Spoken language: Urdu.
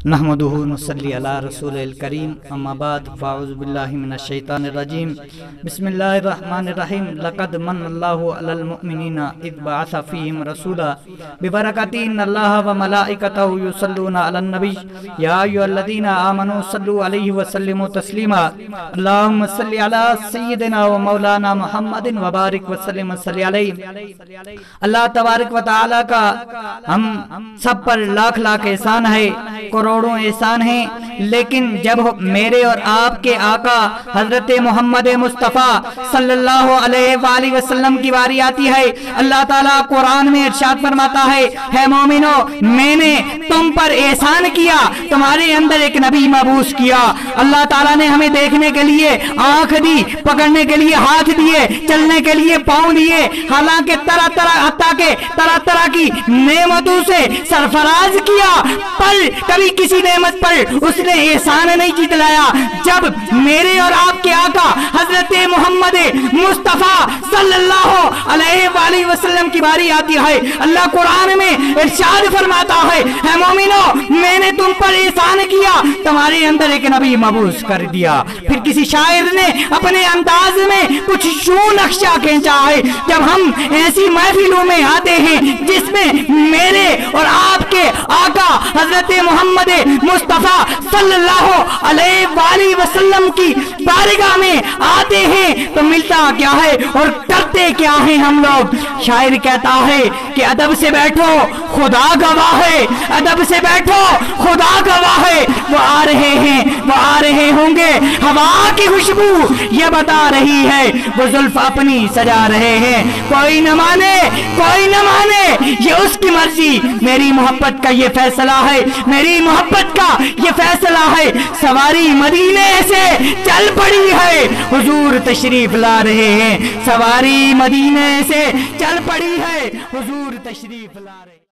نحمدہ نصلی علی رسول الکریم اما بعد فاعوذ باللہ من الشیطان الرجیم بسم اللہ الرحمن الرحیم لقد من اللہ علی المؤمنین اذ بعث فیہم رسولا ببرکاتہ ان اللہ وملائکتہ یصلون علی النبی یا ایھا الذین آمنوا صلوا علیہ وسلموا تسلیما اللہم صلی علی سیدنا و مولانا محمد وبارک وسلم صلی علیہ۔ اللہ تبارک و تعالی کا ہم سب پر لاکھ لاکھ احسان ہے، کروڑوں احسان ہیں، لیکن جب میرے اور آپ کے آقا حضرت محمد مصطفیٰ صلی اللہ علیہ وآلہ وسلم کی باری آتی ہے، اللہ تعالیٰ قرآن میں ارشاد فرماتا ہے مومنو میں نے تم پر احسان کیا، تمہارے اندر ایک نبی مبعوث کیا۔ اللہ تعالیٰ نے ہمیں دیکھنے کے لیے آنکھ دی، پکڑنے کے لیے ہاتھ دیے، چلنے کے لیے پاؤں دیے، حالانکہ طرح طرح کی نعمتوں سے سرفراز کیا، پر کبھی کسی نعمت پر اس نے احسان نہیں جتلایا۔ جب میرے اور آپ کے آقا حضرت محمد مصطفیٰ صلی اللہ علیہ وآلہ وسلم کی باری آتی ہے، اللہ قرآن میں ارشاد فرماتا ہے مومنو میں نے تم پر احسان کیا، تمہارے اندر ایک نبی مبعوث کر دیا۔ پھر کسی شاعر نے اپنے انداز میں کچھ یوں نقشہ کھینچا ہے، جب ہم ایسی محفلوں میں آتے ہیں جس میں میرے اور آپ کے آقا حضرت محمد مصطفیٰ صلی اللہ علیہ وآلہ وسلم کی بارگاہ میں آتے ہیں تو ملتا کیا ہے اور کرتے کیا ہیں ہم لوگ؟ شاعر کہتا ہے کہ ادب سے بیٹھو خدا گواہ ہے، ادب سے بیٹھو خدا گواہ ہے، وہ آ رہے ہیں، وہ آ رہے ہوں گے، ہوا کی خوشبو یہ بتا رہی ہے، وہ زلف اپنی سجا رہے ہیں، کوئی نہ مانے کوئی نہ مانے یہ اس کی مرضی، میری محبت کا یہ فیصلہ ہے، میری محبت کا یہ فیصلہ ہے، سواری مدینے سے چل پڑی ہے، حضور تشریف لا رہے ہیں، سواری مدینے سے چل پڑی ہے، حضور تشریف لا رہے ہیں۔